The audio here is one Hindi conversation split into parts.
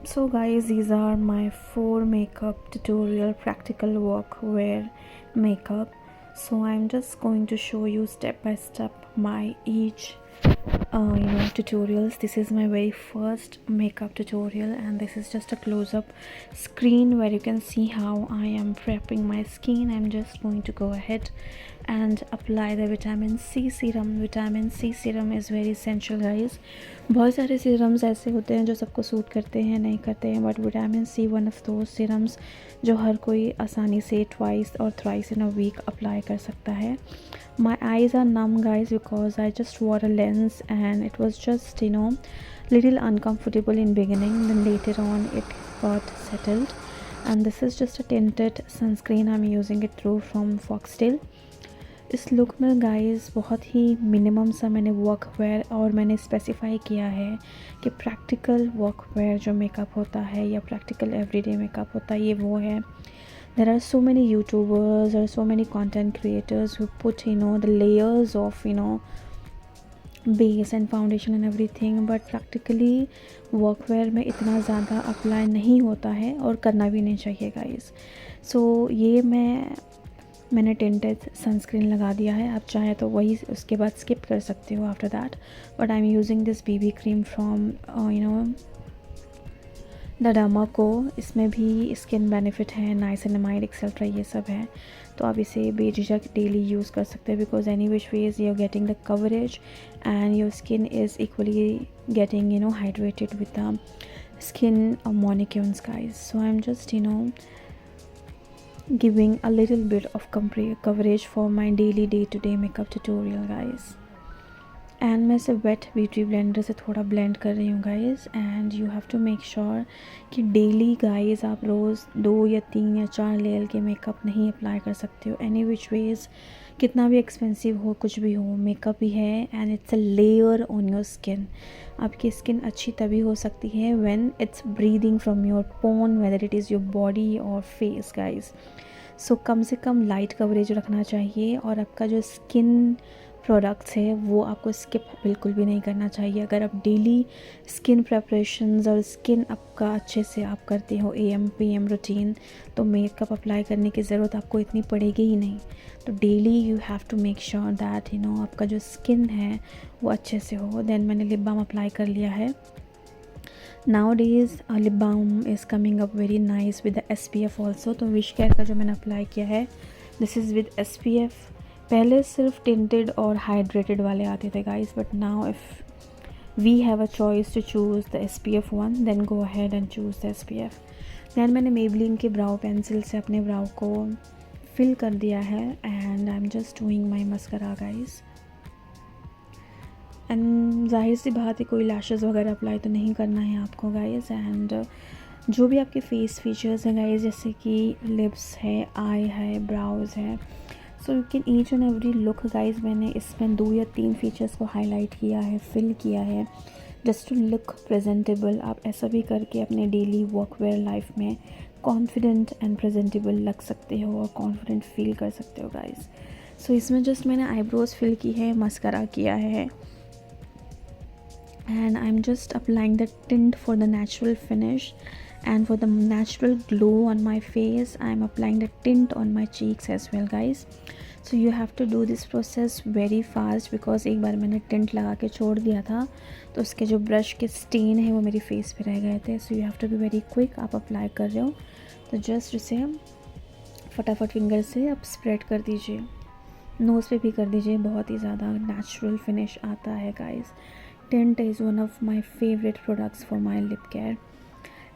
So guys, these are my 4 makeup tutorial practical workwear makeup. So I'm just going to show you step by step my each tutorials. This is my very first makeup tutorial, and this is just a close-up screen where you can see how I am prepping my skin. I'm just going to go ahead and apply the vitamin C serum. Vitamin C serum is very essential guys. बहुत सारे सीरम्स ऐसे होते हैं जो सबको सूट करते हैं, नहीं करते हैं, but vitamin C one of दो सीरम्स जो हर कोई आसानी से ट्वाइस और thrice in a week apply कर सकता है. My eyes are numb guys because I just wore a lens and it was just little uncomfortable in beginning, then later on it got settled. And this is just a tinted sunscreen. I'm using it through from Foxtail. इस लुक में गाइस बहुत ही मिनिमम सा मैंने वर्कवेयर और मैंने स्पेसिफाई किया है कि प्रैक्टिकल वर्कवेयर जो मेकअप होता है या प्रैक्टिकल एवरीडे मेकअप होता है ये वो है. There are so many YouTubers or so many content creators who put the layers of base and foundation and everything, but practically workwear में इतना ज़्यादा अप्लाई नहीं होता है और करना भी नहीं चाहिए गाइस. सो ये मैंने टिंटेड सनस्क्रीन लगा दिया है. आप चाहे तो वही उसके बाद स्किप कर सकते हो after that, but I am using this BB cream from the Dermaco. इसमें भी स्किन बेनिफिट है, नाइसिनामाइड एक्सेट्रा ये सब है, तो आप इसे बेझिझक डेली यूज़ कर सकते हैं because any which ways you are getting the coverage and your skin is equally getting hydrated with the skin molecules guys. So I'm just giving a little bit of coverage for my daily day-to-day makeup tutorial guys. And मैं इसे वेट ब्यूटी ब्लेंडर से थोड़ा ब्लेंड कर रही हूँ guys. And you have to make sure कि डेली गाइज़ आप रोज़ 2 या 3 या 4 लेयर के मेकअप नहीं अप्लाई कर सकते हो. एनी विच वेज़ कितना भी एक्सपेंसिव हो, कुछ भी हो, मेकअप ही है and it's a layer on your skin. आपकी स्किन अच्छी तभी हो सकती है when it's breathing from your pore, whether it is your body और फेस गाइज़. सो कम से कम लाइट कवरेज रखना चाहिए और आपका जो स्किन प्रोडक्ट्स है वो आपको स्किप बिल्कुल भी नहीं करना चाहिए. अगर आप डेली स्किन प्रेपरेशंस और स्किन आपका अच्छे से आप करते हो AM PM रूटीन, तो मेकअप अप्लाई करने की ज़रूरत आपको इतनी पड़ेगी ही नहीं. तो daily you have to make sure that आपका जो स्किन है वो अच्छे से हो. देन मैंने लिप बाम अप्लाई कर लिया है. Nowadays lip balm is coming up very nice with the SPF also. तो विश केयर का जो मैंने अप्लाई किया है दिस इज़ विद SPF. पहले सिर्फ टिंटेड और हाइड्रेटेड वाले आते थे guys, but now if we have a choice to choose the SPF one, then go ahead and choose the SPF. Then मैंने मेबलिन के ब्राउ पेंसिल से अपने ब्राउ को फिल कर दिया है and I am just doing my mascara guys. And जाहिर सी बात है कोई लैशेज़ वगैरह अप्लाई तो नहीं करना है आपको गाइस. एंड जो भी आपके फेस फीचर्स हैं गाइस, जैसे कि लिप्स है, आई है, ब्राउज है, so you can each and every look guys. मैंने इसमें 2 या 3 फीचर्स को हाईलाइट किया है, फिल किया है जस्ट टू लुक प्रेजेंटेबल. आप ऐसा भी करके अपने डेली वर्कवेयर लाइफ में कॉन्फिडेंट एंड प्रेजेंटेबल लग सकते हो और कॉन्फिडेंट फील कर सकते हो गाइज. सो इसमें जस्ट मैंने आईब्रोज फिल की है, मस्करा किया है and I am just applying the tint for the natural finish. And for the natural glow on my face, I am applying the tint on my cheeks as well guys. So you have to do this process very fast because एक बार मैंने टिंट लगा के छोड़ दिया था तो उसके जो ब्रश के स्टेन है वो मेरी फेस पे रह गए थे. So you have to be very quick. आप अप्लाई कर रहे हो तो जस्ट उसे फटाफट फिंगर से आप स्प्रेड कर दीजिए, नोज़ पे भी कर दीजिए. बहुत ही ज़्यादा नेचुरल फिनिश आता है guys. Tint is one of my favourite products for my lip care.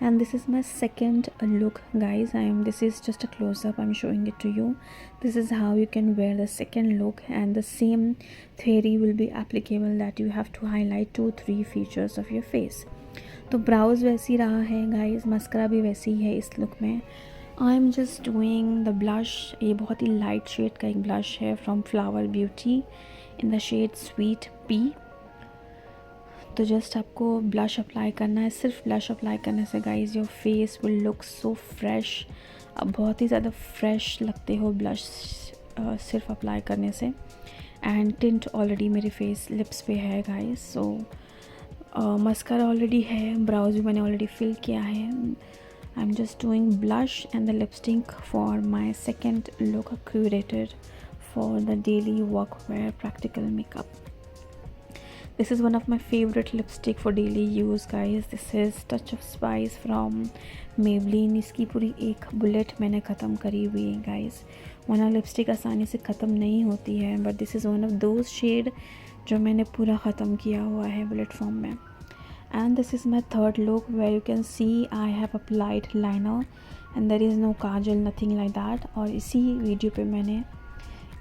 And this is my second look guys. This is just a close-up, I'm showing it to you. This is how you can wear the second look, and the same theory will be applicable that you have to highlight 2-3 features of your face. तो ब्राउज वैसी रहा है गाइज, मस्करा भी वैसी है इस लुक में. I am just doing the blush. ये बहुत ही लाइट शेड का एक ब्लश है from Flower Beauty in the shade Sweet Pea. तो जस्ट आपको ब्लश अप्लाई करना है. सिर्फ ब्लश अप्लाई करने से guys your face will look so fresh. आप बहुत ही ज़्यादा फ्रेश लगते हो ब्लश सिर्फ अप्लाई करने से. एंड टिंट ऑलरेडी मेरे फेस लिप्स पे है गाइज. सो मस्कारा ऑलरेडी है, ब्राउज भी मैंने ऑलरेडी फिल किया है. आई am just doing blush and the lipstick for my second look curated for the daily workwear practical makeup. This is one of my favorite lipstick for daily use guys. This is Touch of Spice from Maybelline. इसकी पूरी एक बुलेट मैंने ख़त्म करी हुई है guys. वरना लिपस्टिक आसानी से ख़त्म नहीं होती है, but this is one of those shade जो मैंने पूरा ख़त्म किया हुआ है बुलेट फॉर्म में. And this is my third look where you can see I have applied liner and there is no kajal, nothing like that. और इसी वीडियो पे मैंने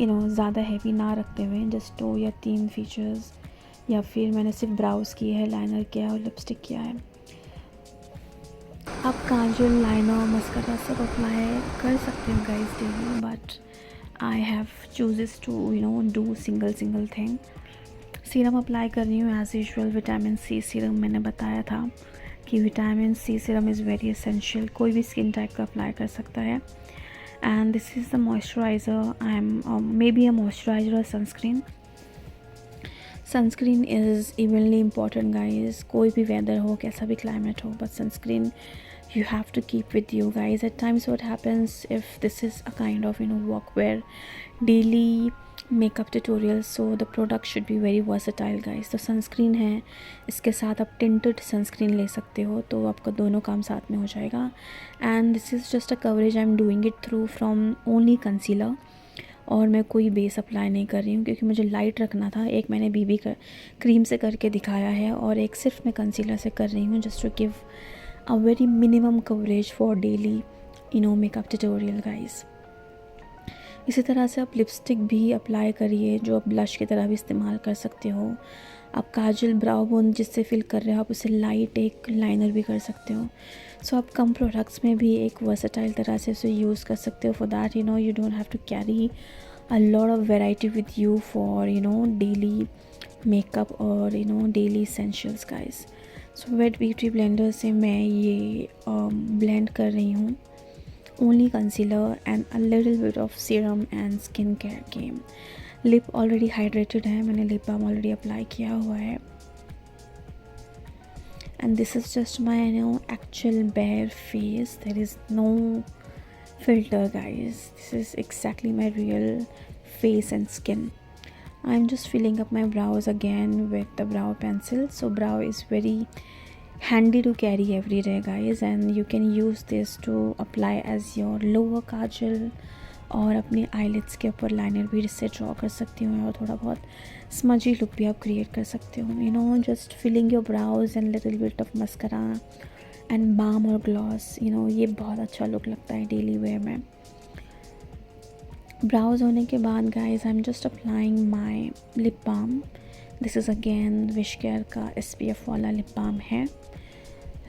ज़्यादा हैवी ना रखते हुए जस्ट 2 या 3 फीचर्स, या फिर मैंने सिर्फ ब्राउज की है, लाइनर किया है और लिपस्टिक किया है. आप काजल, लाइनर, मस्कारा सब अप्लाई कर सकते हो guys daily, but I have chooses to do single thing. Serum apply कर रही हूँ as usual. Vitamin C serum मैंने बताया था कि vitamin C serum is very essential. कोई भी स्किन टाइप का अप्लाई कर सकता है. And this is the moisturizer. I'm maybe a moisturizer or sunscreen. Sunscreen is evenly important guys. कोई भी weather हो, कैसा भी climate हो, but sunscreen you have to keep with you guys. At times what happens if this is a kind of workwear daily makeup tutorial, so the product should be very versatile guys. तो sunscreen है, इसके साथ आप tinted sunscreen ले सकते हो, तो आपका दोनों काम साथ में हो जाएगा. And this is just a coverage I'm doing it through from only concealer. और मैं कोई बेस अप्लाई नहीं कर रही हूँ क्योंकि मुझे लाइट रखना था. एक मैंने बीबी क्रीम से करके दिखाया है और एक सिर्फ मैं कंसीलर से कर रही हूँ, just to give a very minimum coverage for daily makeup tutorial guys. इसी तरह से आप लिपस्टिक भी अप्लाई करिए जो आप ब्लश की तरह भी इस्तेमाल कर सकते हो. आप काजल, ब्राउ बोन जिससे फिल कर रहे हो आप उसे लाइट एक लाइनर भी कर सकते हो. सो आप कम प्रोडक्ट्स में भी एक वर्सेटाइल तरह से उसे यूज़ कर सकते हो. For that you don't have to carry a lot of variety with you for daily makeup और daily essentials guys. So wet beauty blender से मैं ये ब्लेंड कर रही हूँ only concealer and a little bit of serum and skin care cream. Lip already hydrated है, मैंने लिप बाम ऑलरेडी अप्लाई किया हुआ है. and this is just my actual bare face. There is no filter guys, this is exactly my real face and skin. I'm just filling up my brows again with the brow pencil. So brow is very handy to carry every day guys, and you can use this to apply as your lower kajal और अपने आईलिड्स के ऊपर लाइनर भी इससे ड्रॉ कर सकती हूँ और थोड़ा बहुत स्मजी लुक भी आप क्रिएट कर सकते हो. Just filling your brows and little bit of mascara and balm और ग्लॉस. ये बहुत अच्छा लुक लगता है डेली वेयर में. ब्राउज होने के बाद guys I am just applying my lip balm. This is again Wishcare care SPF वाला लिप बाम है.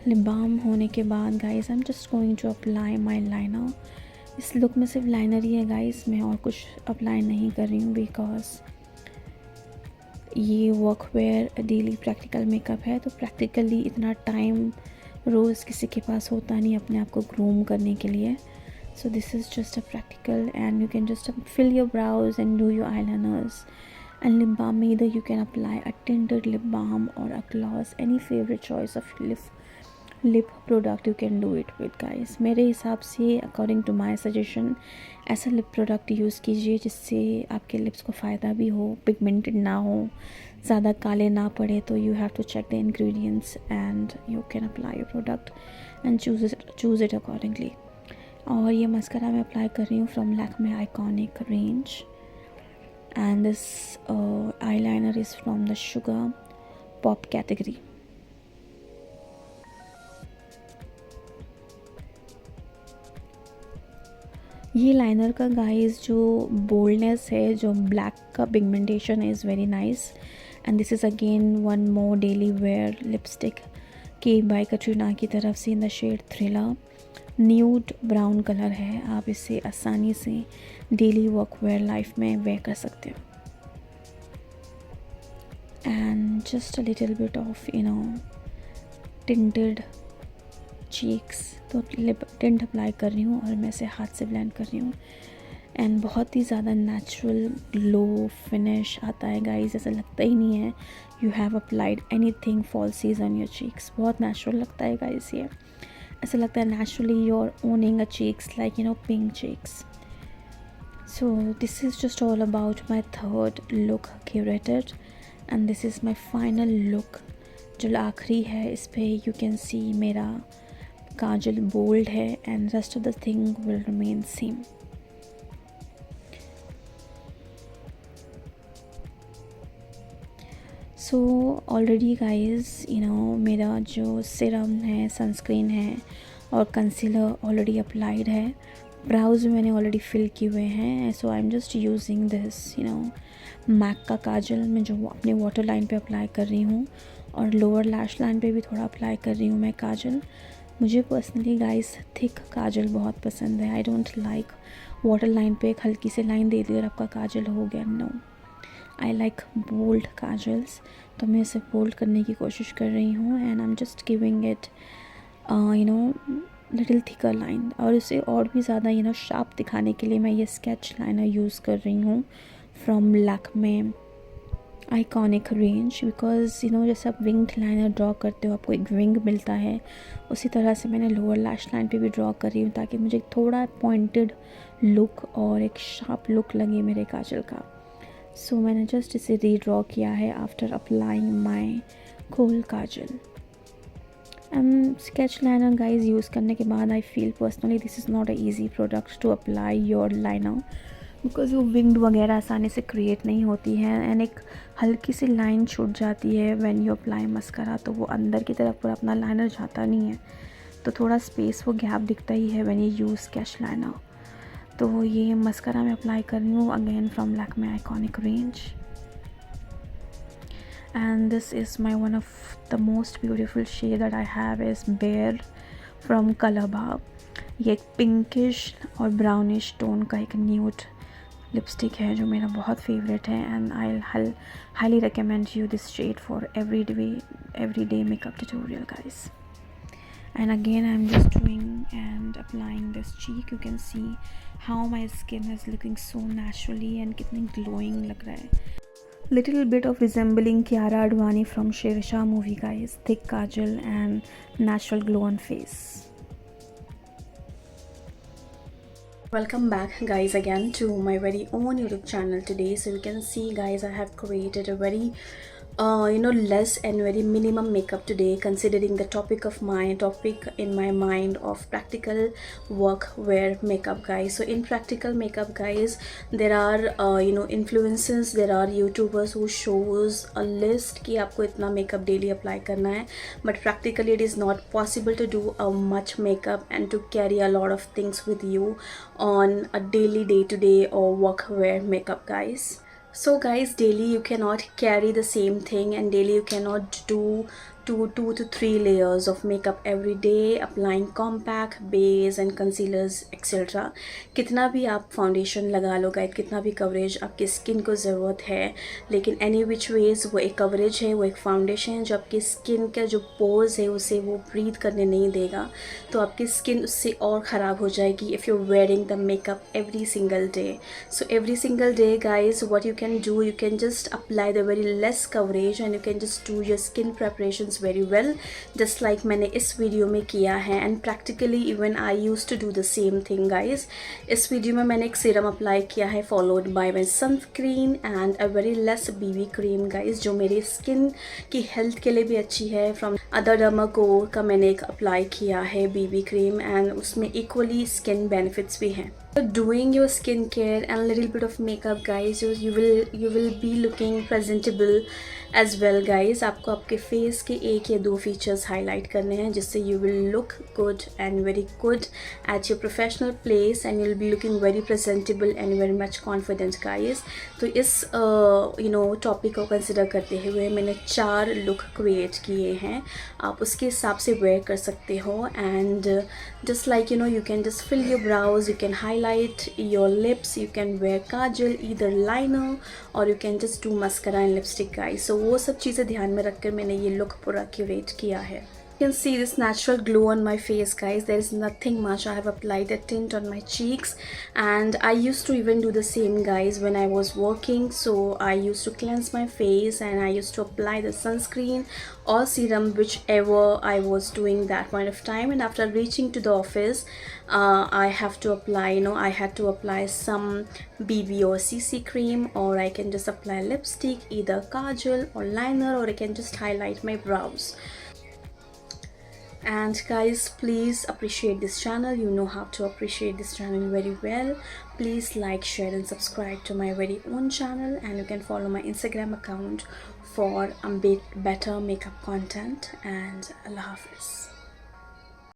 लिप बाम होने के बाद guys I am just going to apply my liner. इस लुक में सिर्फ लाइनर ही है गाइस, मैं और कुछ अप्लाई नहीं कर रही हूँ बिकॉज ये वर्कवेयर डेली प्रैक्टिकल मेकअप है. तो प्रैक्टिकली इतना टाइम रोज़ किसी के पास होता नहीं अपने आप को ग्रूम करने के लिए. So this is just a practical, and you can just fill your brows and do your eyeliners. And lip balm, either you can apply a tinted lip balm or a gloss, any favorite choice of lip product you can do it with guys. मेरे हिसाब से according to my suggestion ऐसा lip product यूज़ कीजिए जिससे आपके lips को फ़ायदा भी हो, pigmented ना हो, ज़्यादा काले ना पड़े. तो you have to check the ingredients and you can apply your product and choose it accordingly. और ये मस्करा मैं अप्लाई कर रही हूँ from Lakme iconic range, and this eyeliner is from the Sugar Pop category. ये लाइनर का गाइस जो बोल्डनेस है, जो ब्लैक का pigmentation is very nice. And this is again one more daily wear lipstick Kay by Katrina की तरफ से in the shade thriller. Nude brown colour है, आप इसे आसानी से डेली वर्कवेयर लाइफ में वेयर कर सकते हो. And just a little bit of tinted cheeks. तो लिप टिंट अप्लाई कर रही हूँ और मैं इसे हाथ से ब्लेंड कर रही हूँ. एंड बहुत ही ज़्यादा नेचुरल ग्लो फिनिश आता है गाइस. ऐसा लगता ही नहीं है you have applied anything falsies on your cheeks. बहुत नेचुरल लगता है गाइस ये. ऐसा लगता है naturally you are owning a cheeks like pink cheeks. So this is just all about my third look curated, and this is my final look. जो आखिरी है इस पे you can see मेरा काजल बोल्ड है and rest of the thing will remain same. So already guys मेरा जो सीरम है, सनस्क्रीन है और कंसीलर ऑलरेडी अप्लाइड है. ब्राउज मैंने ऑलरेडी फिल किए हुए हैं. So I am just using this Mac का काजल मैं जो अपने वाटर लाइन पे अप्लाई कर रही हूँ, और लोअर लैश लाइन पे भी थोड़ा अप्लाई कर रही हूँ मैं काजल. मुझे पर्सनली गाइस थिक काजल बहुत पसंद है. I don't like water line पे एक हल्की सी लाइन दे दी और आपका काजल हो गया. No, I like bold kajals. तो मैं इसे बोल्ड करने की कोशिश कर रही हूँ and I am just giving it little thicker line. और इसे और भी ज़्यादा शार्प दिखाने के लिए मैं ये स्केच लाइनर यूज़ कर रही हूँ from Lakme iconic range. Because जैसे आप विंग्ड लाइनर ड्रॉ करते हो आपको एक विंग मिलता है, उसी तरह से मैंने लोअर लैश लाइन पे भी ड्रॉ कर रही हूँ ताकि मुझे थोड़ा पॉइंटेड लुक और एक शार्प लुक लगे मेरे काजल का. सो मैंने जस्ट इसे रीड्रॉ किया है after applying my kohl kajal. Sketch liner guys use करने के बाद I feel personally this is not a easy product to apply your liner, because वो विंग्ड वगैरह आसानी से क्रिएट नहीं होती है एंड एक हल्की सी लाइन छूट जाती है व्हेन यू अप्लाई मस्करा. तो वो अंदर की तरफ पूरा अपना लाइनर जाता नहीं है, तो थोड़ा स्पेस वो गैप दिखता ही है when you use sketch liner. तो ये मस्करा मैं अप्लाई कर रही हूँ again from Lakme iconic range. And this is my one of the most beautiful shade that I have is Bare from Colorbar. ये एक पिंकिश और ब्राउनिश टोन का एक न्यूड लिपस्टिक है जो मेरा बहुत फेवरेट है and I highly recommend you this shade for everyday makeup tutorial guys. And again I'm just doing and applying this cheek. You can see how my skin is looking so naturally and कितनी glowing लग रहा है. Little bit of resembling Kiara Advani from Shershaah movie guys. Thick kajal and natural glow on face. Welcome back guys again to my very own YouTube channel today. So you can see guys I have created a very less and very minimum makeup today, considering the topic in my mind of practical work wear makeup guys. So in practical makeup guys, there are influencers, there are YouTubers who shows a list कि आपको इतना makeup daily apply करना है, but practically it is not possible to do a much makeup and to carry a lot of things with you on a daily day-to-day or work wear makeup guys. So guys, daily you cannot carry the same thing and daily you cannot do two to three layers of makeup every day, applying compact, base and concealers etc. कितना भी आप फाउंडेशन लगा लो गाइस, कितना भी कवरेज आपकी स्किन को ज़रूरत है, लेकिन एनी विच वेज वो एक कवरेज है, वो एक फाउंडेशन है जो आपकी स्किन का जो पोर्स है उसे वो ब्रीथ करने नहीं देगा. तो आपकी स्किन उससे और ख़राब हो जाएगी if you wearing the makeup every single day. So every single day guys what you can do, you can just apply the very less coverage and you can just do your skin preparations very well, just like मैंने इस वीडियो में किया है. and practically even I used to do the same thing guys. इस वीडियो में मैंने एक सीरम अप्लाई किया है followed by my sunscreen and a very less BB cream guys, जो मेरी स्किन की हेल्थ के लिए भी अच्छी है. फ्रॉम अदर डर्माकोर का मैंने एक अप्लाई किया है BB cream and उसमें equally skin benefits भी हैं. So doing your skincare and a little bit of makeup guys, you will be looking presentable as well guys. आपको आपके फेस के एक या दो फीचर्स हाईलाइट करने हैं जिससे you will look good and very good at your professional place and you'll be looking very presentable and very much confident guys. तो इस टॉपिक को कंसिडर करते हुए मैंने 4 लुक क्रिएट किए हैं. आप उसके हिसाब से वेयर कर सकते हो and just like you can just fill your brows, you can highlight your lips, you can wear kajal, either liner or you can just do mascara and lipstick guys. So वो सब चीज़ें ध्यान में रखकर मैंने ये लुक पूरा क्यूरेट किया है. You can see this natural glow on my face, guys. There is nothing much. I have applied a tint on my cheeks, and I used to even do the same, guys, when I was working. So I used to cleanse my face and I used to apply the sunscreen or serum, whichever I was doing that point of time. And after reaching to the office, I have to apply, I had to apply some BB or CC cream, or I can just apply lipstick, either kajal or liner, or I can just highlight my brows. And guys, please appreciate this channel. You know how to appreciate this channel very well. Please like, share and subscribe to my very own channel, and you can follow my Instagram account for better makeup content. And Allah Hafiz.